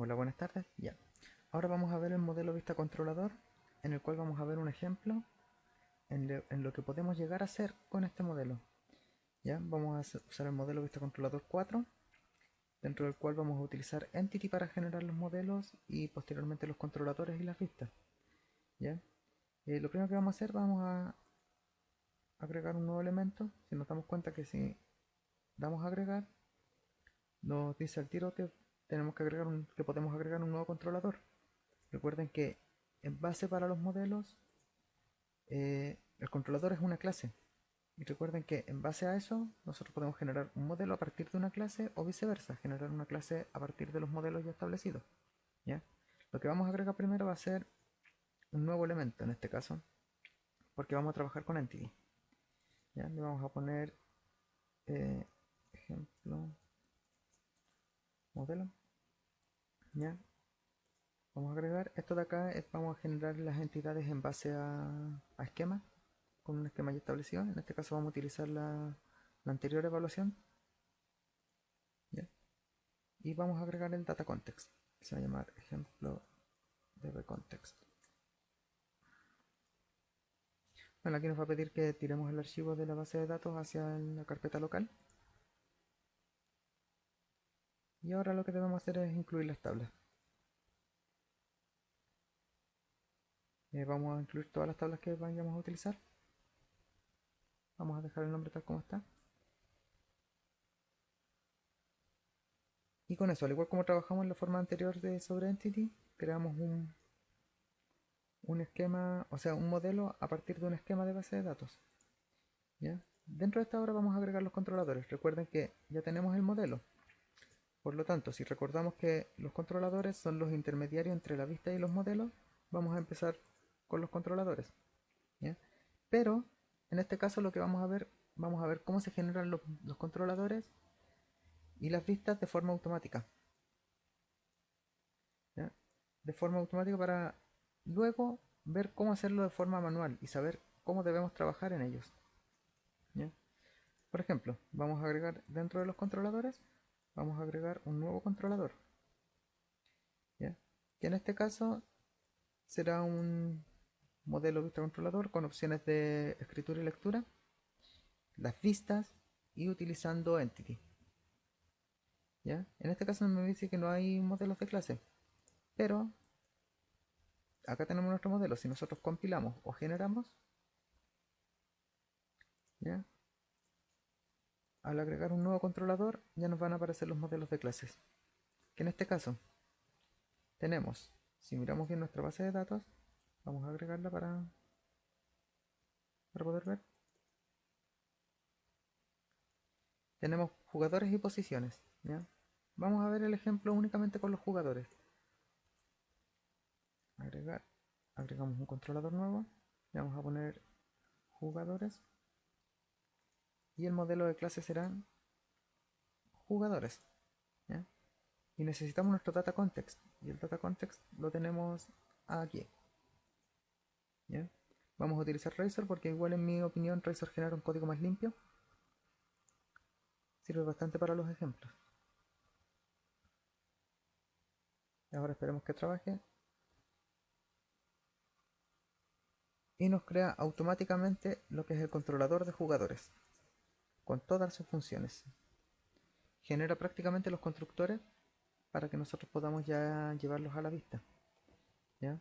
Hola, buenas tardes. Ya. Ahora vamos a ver el modelo vista controlador, en el cual vamos a ver un ejemplo en lo que podemos llegar a hacer con este modelo. Ya, vamos a usar el modelo vista controlador 4, dentro del cual vamos a utilizar Entity para generar los modelos y posteriormente los controladores y las vistas. Ya. Lo primero que vamos a hacer, vamos a agregar un nuevo elemento. Si nos damos cuenta que si damos a agregar, nos dice al tiro que tenemos que que podemos agregar un nuevo controlador. Recuerden que en base para los modelos, el controlador es una clase. Y recuerden que en base a eso, nosotros podemos generar un modelo a partir de una clase o viceversa, generar una clase a partir de los modelos ya establecidos. ¿Ya? Lo que vamos a agregar primero va a ser un nuevo elemento en este caso, porque vamos a trabajar con Entity. ¿Ya? Le vamos a poner ejemplo modelo. ¿Ya? Vamos a agregar esto de acá, vamos a generar las entidades en base a esquema, con un esquema ya establecido. En este caso vamos a utilizar la anterior evaluación. ¿Ya? Y vamos a agregar el data context, que se va a llamar ejemplo db context. Bueno, aquí nos va a pedir que tiremos el archivo de la base de datos hacia la carpeta local. Y ahora lo que debemos hacer es incluir las tablas. Vamos a incluir todas las tablas que vayamos a utilizar. Vamos a dejar el nombre tal como está. Y con eso, al igual como trabajamos en la forma anterior de sobre Entity, creamos un esquema, o sea, un modelo a partir de un esquema de base de datos. ¿Ya? Dentro de esta obra vamos a agregar los controladores. Recuerden que ya tenemos el modelo. Por lo tanto, si recordamos que los controladores son los intermediarios entre la vista y los modelos, vamos a empezar con los controladores. ¿Ya? Pero, en este caso lo que vamos a ver cómo se generan los controladores y las vistas de forma automática. ¿Ya? De forma automática para luego ver cómo hacerlo de forma manual y saber cómo debemos trabajar en ellos. ¿Ya? Por ejemplo, vamos a agregar dentro de los controladores, vamos a agregar un nuevo controlador. ¿Ya? Que en este caso será un modelo vista controlador con opciones de escritura y lectura, las vistas y utilizando Entity. ¿Ya? En este caso me dice que no hay modelos de clase, pero acá tenemos nuestro modelo. Si nosotros compilamos o generamos, ¿ya? Al agregar un nuevo controlador ya nos van a aparecer los modelos de clases. Que en este caso tenemos, si miramos bien nuestra base de datos, vamos a agregarla para poder ver. Tenemos jugadores y posiciones. ¿Ya? Vamos a ver el ejemplo únicamente con los jugadores. Agregar. Agregamos un controlador nuevo. Le vamos a poner jugadores. Y el modelo de clase serán jugadores. ¿Ya? Y necesitamos nuestro data context. Y el data context lo tenemos aquí. ¿Ya? Vamos a utilizar Razor porque igual en mi opinión Razor genera un código más limpio. Sirve bastante para los ejemplos. Ahora esperemos que trabaje. Y nos crea automáticamente lo que es el controlador de jugadores, con todas sus funciones. Genera prácticamente los constructores para que nosotros podamos ya llevarlos a la vista. ¿Ya?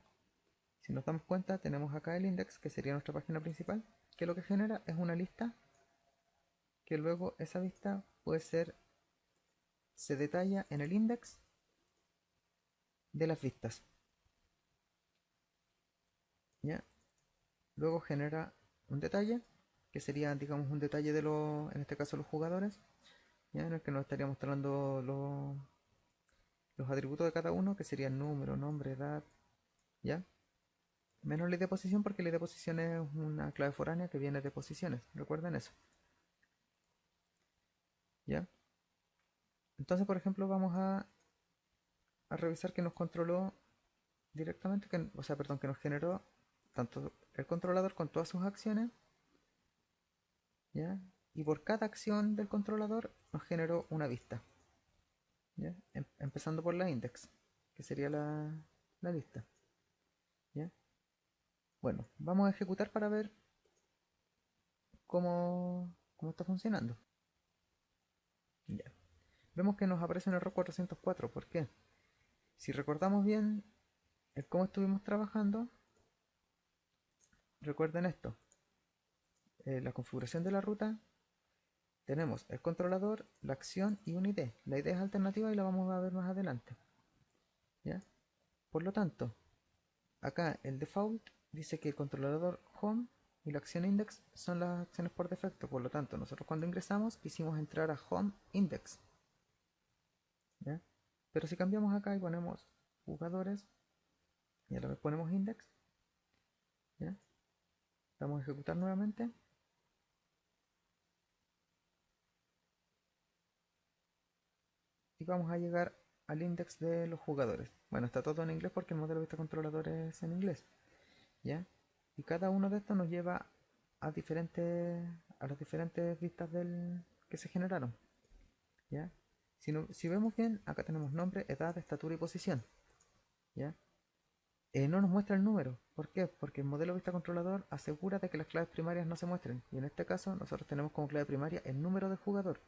Si nos damos cuenta, tenemos acá el index, que sería nuestra página principal, que lo que genera es una lista que luego esa vista puede ser, se detalla en el index de las vistas. ¿Ya? Luego genera un detalle, que sería, digamos, un detalle de en este caso, los jugadores, ¿ya? En el que nos estaría mostrando los atributos de cada uno, que serían número, nombre, edad, ¿ya? Menos ley de posición, porque ley de posición es una clave foránea que viene de posiciones, recuerden eso, ¿ya? Entonces, por ejemplo, vamos a revisar que nos controló directamente, o sea, perdón, que nos generó tanto el controlador con todas sus acciones, ¿ya? Y por cada acción del controlador nos generó una vista, ¿ya? Empezando por la index, que sería la lista. ¿Ya? Bueno, vamos a ejecutar para ver cómo está funcionando. Ya. Vemos que nos aparece un error 404. ¿Por qué? Si recordamos bien cómo estuvimos trabajando, recuerden esto. La configuración de la ruta, tenemos el controlador, la acción y un ID. La ID es alternativa y la vamos a ver más adelante. ¿Ya? Por lo tanto, acá el default dice que el controlador home y la acción index son las acciones por defecto. Por lo tanto, nosotros cuando ingresamos quisimos entrar a home index. ¿Ya? Pero si cambiamos acá y ponemos jugadores y a la vez ponemos index, ¿ya? Vamos a ejecutar nuevamente y vamos a llegar al index de los jugadores. Bueno, está todo en inglés porque el modelo de vista controlador es en inglés, ¿ya? Y cada uno de estos nos lleva a las diferentes vistas que se generaron, ¿ya? Si vemos bien, acá tenemos nombre, edad, estatura y posición, ¿ya? No nos muestra el número. ¿Por qué? Porque el modelo vista controlador asegura de que las claves primarias no se muestren. Y en este caso, nosotros tenemos como clave primaria el número del jugador.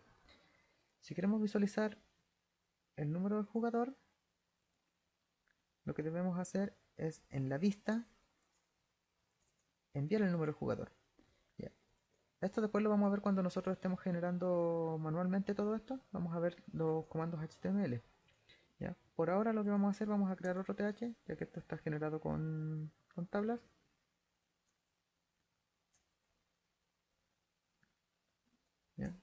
Si queremos visualizar el número del jugador, lo que debemos hacer es en la vista enviar el número del jugador. Ya. Esto después lo vamos a ver cuando nosotros estemos generando manualmente todo esto. Vamos a ver los comandos HTML. ¿Ya? Por ahora lo que vamos a hacer, vamos a crear otro TH, ya que esto está generado con tablas. ¿Ya?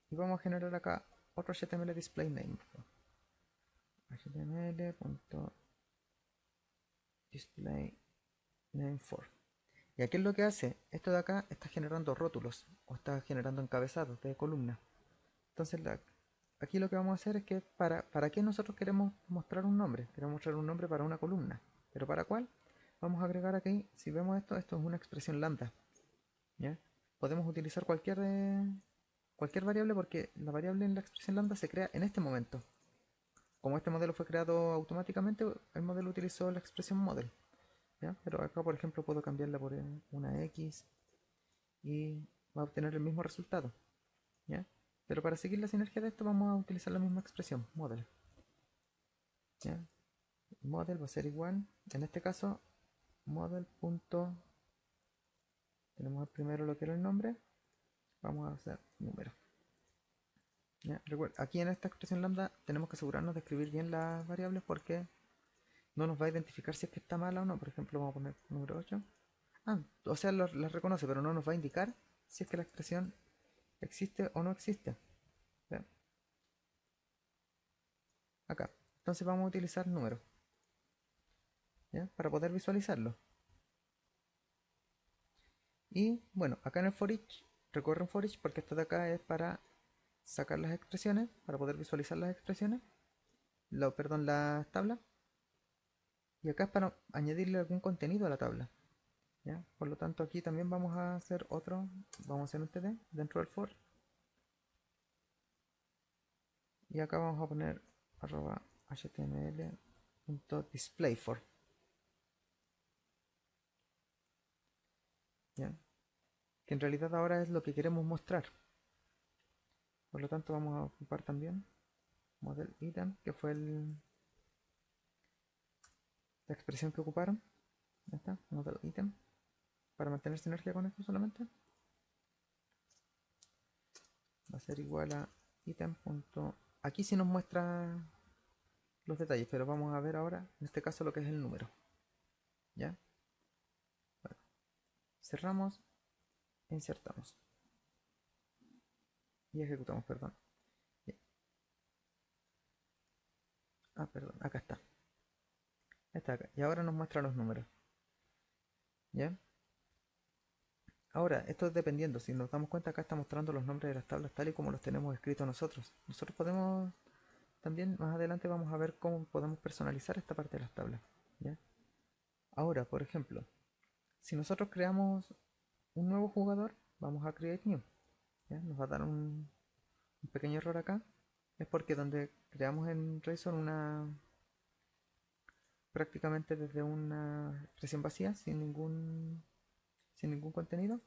Y vamos a generar acá otro HTML display name. HTML.display name for. ¿Y aquí es lo que hace? Esto de acá está generando rótulos o está generando encabezados de columna. Entonces aquí lo que vamos a hacer es que para qué nosotros queremos mostrar un nombre. Queremos mostrar un nombre para una columna. ¿Pero para cuál? Vamos a agregar aquí, si vemos esto es una expresión lambda. ¿Ya? Podemos utilizar cualquier variable porque la variable en la expresión lambda se crea en este momento. Como este modelo fue creado automáticamente, el modelo utilizó la expresión model. ¿Ya? Pero acá, por ejemplo, puedo cambiarla por una X y va a obtener el mismo resultado. ¿Ya? Pero para seguir la sinergia de esto vamos a utilizar la misma expresión, model. ¿Ya? Model va a ser igual, en este caso, model. Tenemos primero lo que era el nombre, vamos a hacer número. ¿Ya? Recuerda, aquí en esta expresión lambda tenemos que asegurarnos de escribir bien las variables porque no nos va a identificar si es que está mala o no. Por ejemplo, vamos a poner número 8. O sea, las reconoce, pero no nos va a indicar si es que la expresión existe o no existe. ¿Ven? Acá. Entonces vamos a utilizar número, ¿ya? Para poder visualizarlo. Y bueno, acá en el for each, recorre un for each porque esto de acá es para sacar las expresiones, para poder visualizar las expresiones, perdón, las tablas. Y acá es para añadirle algún contenido a la tabla. ¿Ya? Por lo tanto aquí también vamos a hacer vamos a hacer un td dentro del for. Y acá vamos a poner html.displayFor. ¿Ya? Que en realidad ahora es lo que queremos mostrar. Por lo tanto vamos a ocupar también model item, que fue la expresión que ocuparon. Ya está, model item. Para mantener sinergia con esto solamente. Va a ser igual a item. Aquí sí nos muestra los detalles, pero vamos a ver ahora, en este caso, lo que es el número. ¿Ya? Bueno, cerramos e insertamos. Y ejecutamos, perdón. Perdón, acá está. Está acá. Y ahora nos muestra los números. ¿Ya? Ahora, esto es dependiendo. Si nos damos cuenta, acá está mostrando los nombres de las tablas tal y como los tenemos escritos nosotros. Nosotros podemos, también más adelante vamos a ver cómo podemos personalizar esta parte de las tablas. ¿Ya? Ahora, por ejemplo, si nosotros creamos un nuevo jugador, vamos a create new. ¿Ya? Nos va a dar un, pequeño error acá. Es porque donde creamos en Razor prácticamente desde una expresión vacía, sin ningún contenido.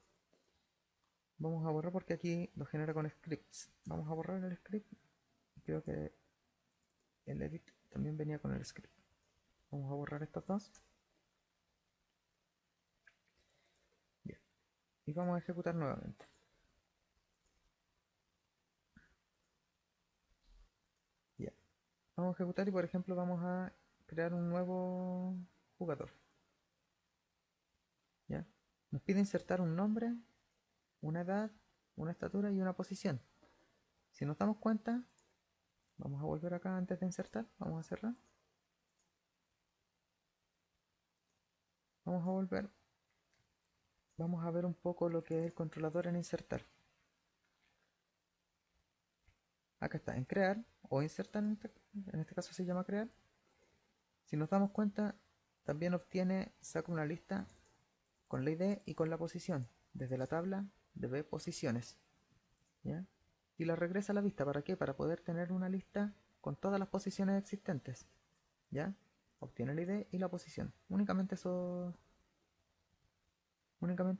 Vamos a borrar porque aquí lo genera con scripts. Vamos a borrar el script. Creo que el edit también venía con el script. Vamos a borrar estos dos. Bien. Y vamos a ejecutar nuevamente. Bien. Vamos a ejecutar y por ejemplo vamos a crear un nuevo jugador. ¿Ya? Nos pide insertar un nombre, una edad, una estatura y una posición. Si nos damos cuenta, vamos a volver acá antes de insertar, vamos a cerrar. Vamos a volver. Vamos a ver un poco lo que es el controlador en insertar. Acá está, en crear o insertar, en este caso se llama crear. Si nos damos cuenta, también saca una lista con la ID y con la posición, desde la tabla de B posiciones. ¿Ya? Y la regresa a la vista. ¿Para qué? Para poder tener una lista con todas las posiciones existentes. ¿Ya? Obtiene el ID y la posición. Únicamente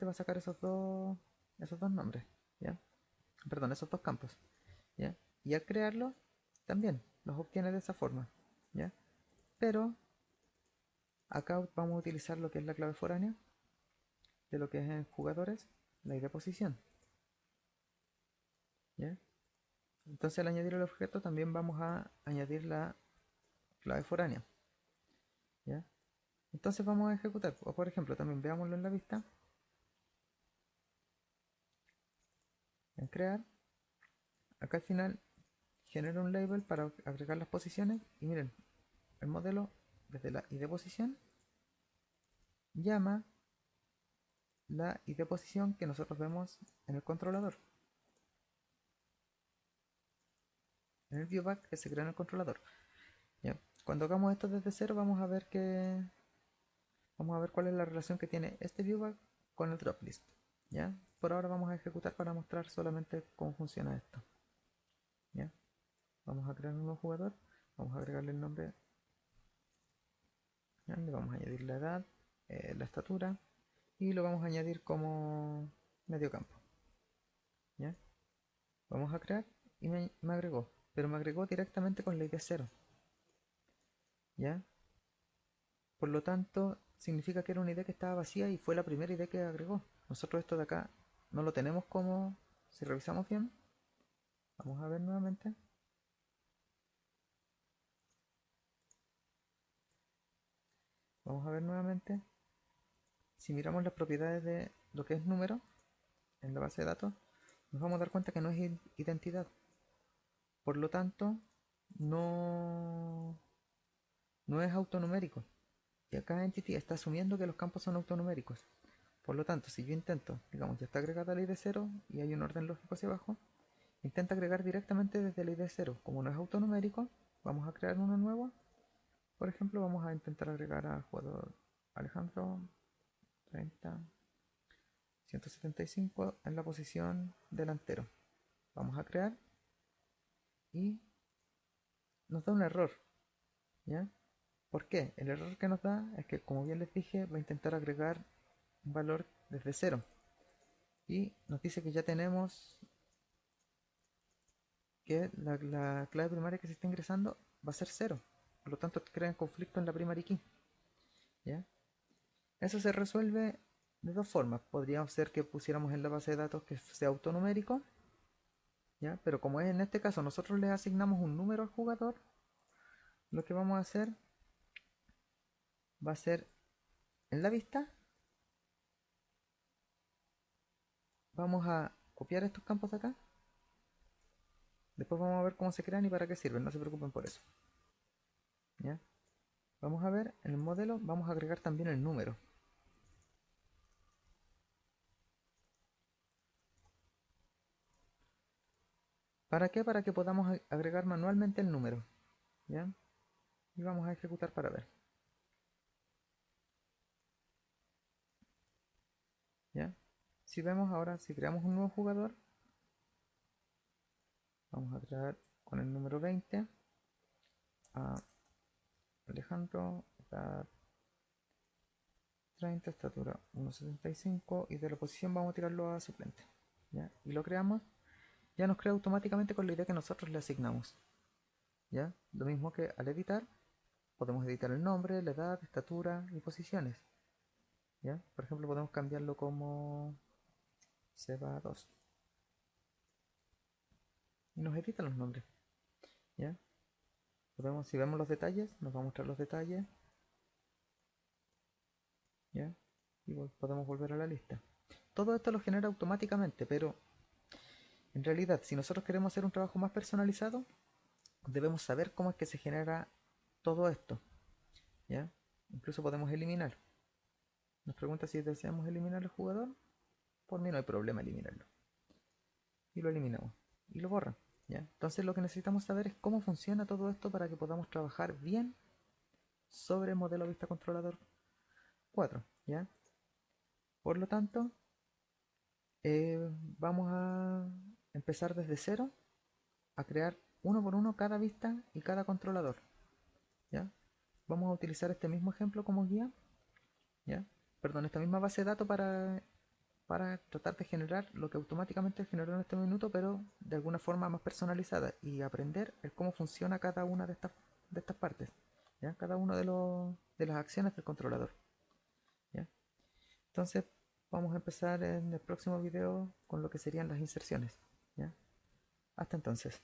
va a sacar esos dos nombres. ¿Ya? Perdón, esos dos campos. ¿Ya? Y al crearlo, también los obtiene de esa forma. ¿Ya? Pero acá vamos a utilizar lo que es la clave foránea de lo que es en jugadores, la ID posición. ¿Ya? Entonces al añadir el objeto también vamos a añadir la clave foránea. ¿Ya? Entonces vamos a ejecutar, o por ejemplo también veámoslo en la vista, en crear, acá al final genera un label para agregar las posiciones y miren, el modelo desde la ID posición llama la ID posición que nosotros vemos en el controlador, en el viewback que se crea en el controlador. ¿Ya? Cuando hagamos esto desde cero vamos a ver cuál es la relación que tiene este viewback con el drop list. ¿Ya? Por ahora vamos a ejecutar para mostrar solamente cómo funciona esto. ¿Ya? Vamos a crear un nuevo jugador, vamos a agregarle el nombre, ¿ya? Le vamos a añadir la edad, la estatura y lo vamos a añadir como medio campo. ¿Ya? Vamos a crear y me agregó, pero me agregó directamente con la ID 0. ¿Ya? Por lo tanto, significa que era una ID que estaba vacía y fue la primera ID que agregó. Nosotros esto de acá no lo tenemos como, si revisamos bien, vamos a ver nuevamente. Vamos a ver nuevamente. Si miramos las propiedades de lo que es número en la base de datos, nos vamos a dar cuenta que no es identidad. Por lo tanto, no, no es autonumérico. Y acá Entity está asumiendo que los campos son autonuméricos. Por lo tanto, si yo intento, digamos, ya está agregada la ID 0 y hay un orden lógico hacia abajo, intenta agregar directamente desde la ID 0. Como no es autonumérico, vamos a crear uno nuevo. Por ejemplo, vamos a intentar agregar al jugador Alejandro 30, 175 en la posición delantero. Vamos a crear y nos da un error. ¿Ya? ¿Por qué? El error que nos da es que, como bien les dije, va a intentar agregar un valor desde cero. Y nos dice que ya tenemos que la clave primaria que se está ingresando va a ser cero. Por lo tanto, crean conflicto en la primary key. ¿Ya? Eso se resuelve de dos formas. Podría ser que pusiéramos en la base de datos que sea autonumérico. ¿Ya? Pero como es en este caso, nosotros le asignamos un número al jugador, lo que vamos a hacer va a ser en la vista. Vamos a copiar estos campos de acá. Después vamos a ver cómo se crean y para qué sirven, no se preocupen por eso. ¿Ya? Vamos a ver, en el modelo vamos a agregar también el número. ¿Para qué? Para que podamos agregar manualmente el número. ¿Ya? Y vamos a ejecutar para ver. ¿Ya? Si vemos ahora, si creamos un nuevo jugador, vamos a crear con el número 20 a Alejandro edad 30, estatura 1,75 y de la posición vamos a tirarlo a suplente. ¿Ya? Y lo creamos, ya nos crea automáticamente con la idea que nosotros le asignamos. ¿Ya? Lo mismo que al editar, podemos editar el nombre, la edad, estatura y posiciones. ¿Ya? Por ejemplo, podemos cambiarlo como Seba2 y nos edita los nombres. ¿Ya? Si vemos los detalles, nos va a mostrar los detalles. ¿Ya? Y podemos volver a la lista. Todo esto lo genera automáticamente, pero en realidad, si nosotros queremos hacer un trabajo más personalizado, debemos saber cómo es que se genera todo esto. ¿Ya? Incluso podemos eliminar. Nos pregunta si deseamos eliminar al jugador. Por mí no hay problema eliminarlo. Y lo eliminamos. Y lo borra. ¿Ya? Entonces lo que necesitamos saber es cómo funciona todo esto para que podamos trabajar bien sobre el modelo vista controlador 4. ¿Ya? Por lo tanto, vamos a empezar desde cero a crear uno por uno cada vista y cada controlador. ¿Ya? Vamos a utilizar este mismo ejemplo como guía. ¿Ya? Perdón, esta misma base de datos para tratar de generar lo que automáticamente generó en este minuto, pero de alguna forma más personalizada y aprender el cómo funciona cada una de estas partes, ¿ya? Cada una de las acciones del controlador. ¿Ya? Entonces vamos a empezar en el próximo video con lo que serían las inserciones. ¿Ya? Hasta entonces.